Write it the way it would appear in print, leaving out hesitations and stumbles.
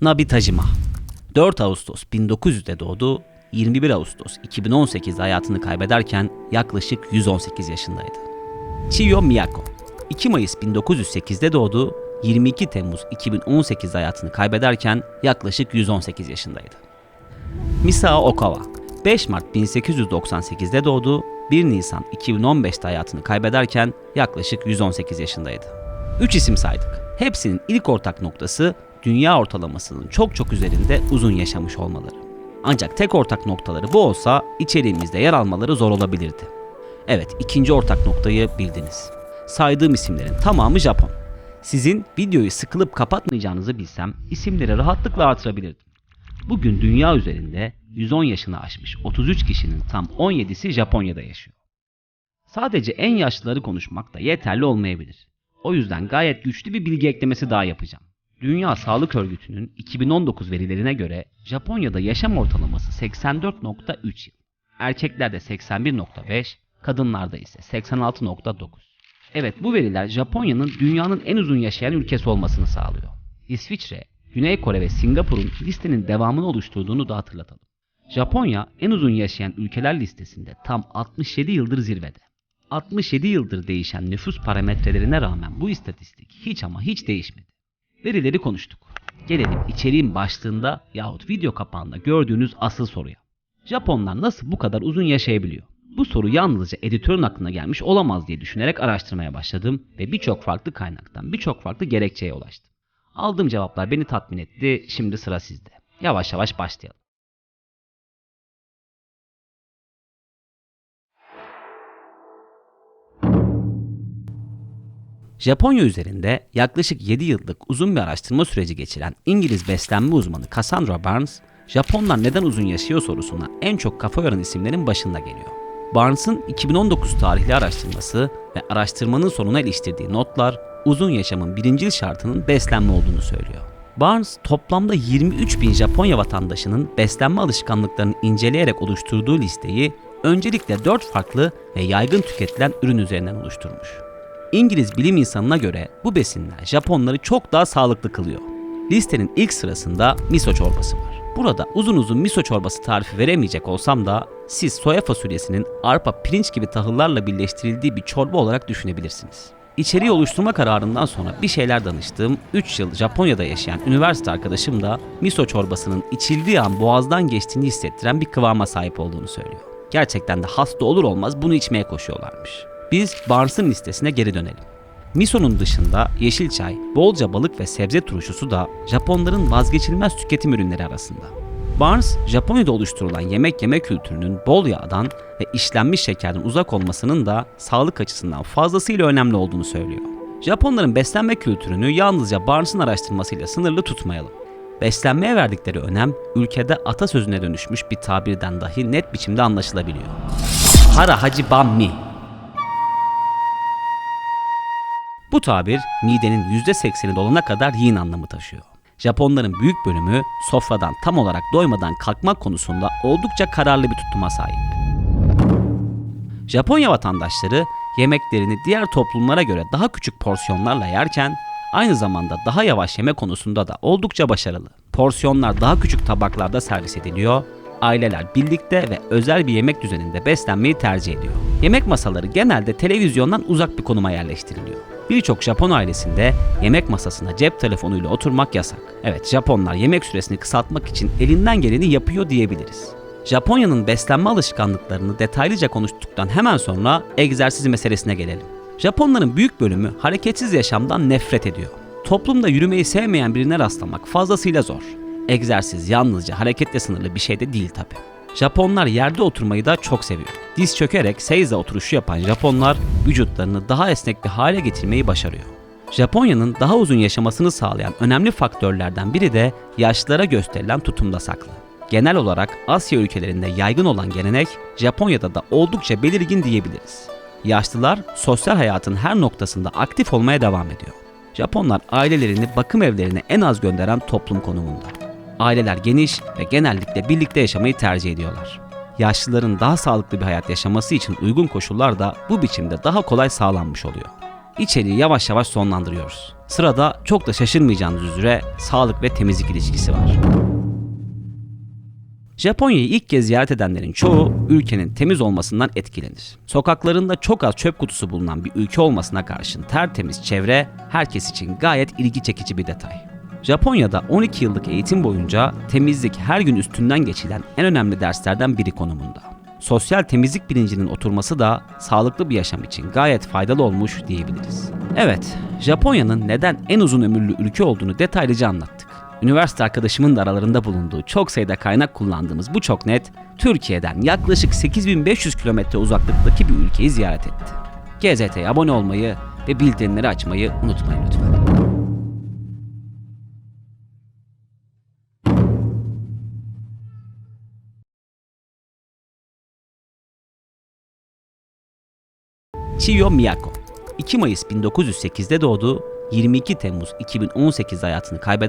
Nabitajima 4 Ağustos 1900'de doğdu, 21 Ağustos 2018'de hayatını kaybederken yaklaşık 118 yaşındaydı. Chiyo Miyako 2 Mayıs 1908'de doğdu, 22 Temmuz 2018'de hayatını kaybederken yaklaşık 118 yaşındaydı. Misao Okawa 5 Mart 1898'de doğdu, 1 Nisan 2015'te hayatını kaybederken yaklaşık 118 yaşındaydı. 3 isim saydık. Hepsinin ilk ortak noktası dünya ortalamasının çok üzerinde uzun yaşamış olmaları. Ancak tek ortak noktaları bu olsa içeriğimizde yer almaları zor olabilirdi. Evet, ikinci ortak noktayı bildiniz. Saydığım isimlerin tamamı Japon. Sizin videoyu sıkılıp kapatmayacağınızı bilsem isimleri rahatlıkla artırabilirdim. Bugün dünya üzerinde 110 yaşını aşmış 33 kişinin tam 17'si Japonya'da yaşıyor. Sadece en yaşlıları konuşmak da yeterli olmayabilir. O yüzden gayet güçlü bir bilgi eklemesi daha yapacağım. Dünya Sağlık Örgütü'nün 2019 verilerine göre Japonya'da yaşam ortalaması 84.3 yıl. Erkeklerde 81.5, kadınlarda ise 86.9. Evet, bu veriler Japonya'nın dünyanın en uzun yaşayan ülkesi olmasını sağlıyor. İsviçre, Güney Kore ve Singapur'un listenin devamını oluşturduğunu da hatırlatalım. Japonya en uzun yaşayan ülkeler listesinde tam 67 yıldır zirvede. 67 yıldır değişen nüfus parametrelerine rağmen bu istatistik hiç ama hiç değişmedi. Verileri konuştuk. Gelelim içeriğin başlığında yahut video kapağında gördüğünüz asıl soruya. Japonlar nasıl bu kadar uzun yaşayabiliyor? Bu soru yalnızca editörün aklına gelmiş olamaz diye düşünerek araştırmaya başladım ve birçok farklı kaynaktan birçok farklı gerekçeye ulaştım. Aldığım cevaplar beni tatmin etti, şimdi sıra sizde. Yavaş yavaş başlayalım. Japonya üzerinde yaklaşık 7 yıllık uzun bir araştırma süreci geçiren İngiliz beslenme uzmanı Cassandra Barnes, Japonlar neden uzun yaşıyor sorusuna en çok kafa yoran isimlerin başında geliyor. Barnes'ın 2019 tarihli araştırması ve araştırmanın sonuna iliştirdiği notlar, uzun yaşamın birincil şartının beslenme olduğunu söylüyor. Barnes, toplamda 23.000 Japonya vatandaşının beslenme alışkanlıklarını inceleyerek oluşturduğu listeyi öncelikle 4 farklı ve yaygın tüketilen ürün üzerinden oluşturmuş. İngiliz bilim insanına göre bu besinler Japonları çok daha sağlıklı kılıyor. Listenin ilk sırasında miso çorbası var. Burada uzun miso çorbası tarifi veremeyecek olsam da siz soya fasulyesinin arpa, pirinç gibi tahıllarla birleştirildiği bir çorba olarak düşünebilirsiniz. İçeriği oluşturma kararından sonra bir şeyler danıştığım 3 yıl Japonya'da yaşayan üniversite arkadaşım da miso çorbasının içildiği an boğazdan geçtiğini hissettiren bir kıvama sahip olduğunu söylüyor. Gerçekten de hasta olur olmaz bunu içmeye koşuyorlarmış. Biz Barnes'ın listesine geri dönelim. Miso'nun dışında yeşil çay, bolca balık ve sebze turşusu da Japonların vazgeçilmez tüketim ürünleri arasında. Barnes, Japonya'da oluşturulan yemek yeme kültürünün bol yağdan ve işlenmiş şekerden uzak olmasının da sağlık açısından fazlasıyla önemli olduğunu söylüyor. Japonların beslenme kültürünü yalnızca Barnes'ın araştırmasıyla sınırlı tutmayalım. Beslenmeye verdikleri önem, ülkede atasözüne dönüşmüş bir tabirden dahi net biçimde anlaşılabiliyor. Hara haji bammi. Bu tabir midenin %80'i dolana kadar yiyin anlamı taşıyor. Japonların büyük bölümü sofradan tam olarak doymadan kalkmak konusunda oldukça kararlı bir tutuma sahip. Japonya vatandaşları yemeklerini diğer toplumlara göre daha küçük porsiyonlarla yerken aynı zamanda daha yavaş yeme konusunda da oldukça başarılı. Porsiyonlar daha küçük tabaklarda servis ediliyor, aileler birlikte ve özel bir yemek düzeninde beslenmeyi tercih ediyor. Yemek masaları genelde televizyondan uzak bir konuma yerleştiriliyor. Birçok Japon ailesinde yemek masasına cep telefonuyla oturmak yasak. Evet, Japonlar yemek süresini kısaltmak için elinden geleni yapıyor diyebiliriz. Japonya'nın beslenme alışkanlıklarını detaylıca konuştuktan hemen sonra egzersiz meselesine gelelim. Japonların büyük bölümü hareketsiz yaşamdan nefret ediyor. Toplumda yürümeyi sevmeyen birine rastlamak fazlasıyla zor. Egzersiz yalnızca hareketle sınırlı bir şey de değil tabi. Japonlar yerde oturmayı da çok seviyor. Diz çökerek seiza oturuşu yapan Japonlar vücutlarını daha esnek bir hale getirmeyi başarıyor. Japonya'nın daha uzun yaşamasını sağlayan önemli faktörlerden biri de yaşlılara gösterilen tutumda saklı. Genel olarak Asya ülkelerinde yaygın olan gelenek Japonya'da da oldukça belirgin diyebiliriz. Yaşlılar sosyal hayatın her noktasında aktif olmaya devam ediyor. Japonlar ailelerini bakım evlerine en az gönderen toplum konumunda. Aileler geniş ve genellikle birlikte yaşamayı tercih ediyorlar. Yaşlıların daha sağlıklı bir hayat yaşaması için uygun koşullar da bu biçimde daha kolay sağlanmış oluyor. içeriği yavaş yavaş sonlandırıyoruz. Sırada çok da şaşırmayacağınız üzere sağlık ve temizlik ilişkisi var. Japonya'yı ilk kez ziyaret edenlerin çoğu ülkenin temiz olmasından etkilenir. Sokaklarında çok az çöp kutusu bulunan bir ülke olmasına karşın tertemiz çevre herkes için gayet ilgi çekici bir detay. Japonya'da 12 yıllık eğitim boyunca temizlik her gün üstünden geçilen en önemli derslerden biri konumunda. Sosyal temizlik bilincinin oturması da sağlıklı bir yaşam için gayet faydalı olmuş diyebiliriz. Evet, Japonya'nın neden en uzun ömürlü ülke olduğunu detaylıca anlattık. Üniversite arkadaşımın da aralarında bulunduğu çok sayıda kaynak kullandığımız bu çok net, Türkiye'den yaklaşık 8500 kilometre uzaklıktaki bir ülkeyi ziyaret etti. GZT'ye abone olmayı ve bildirimleri açmayı unutmayın lütfen. Chiyo Miyako 2 Mayıs 1908'de doğdu, 22 Temmuz 2018 hayatını kaybeden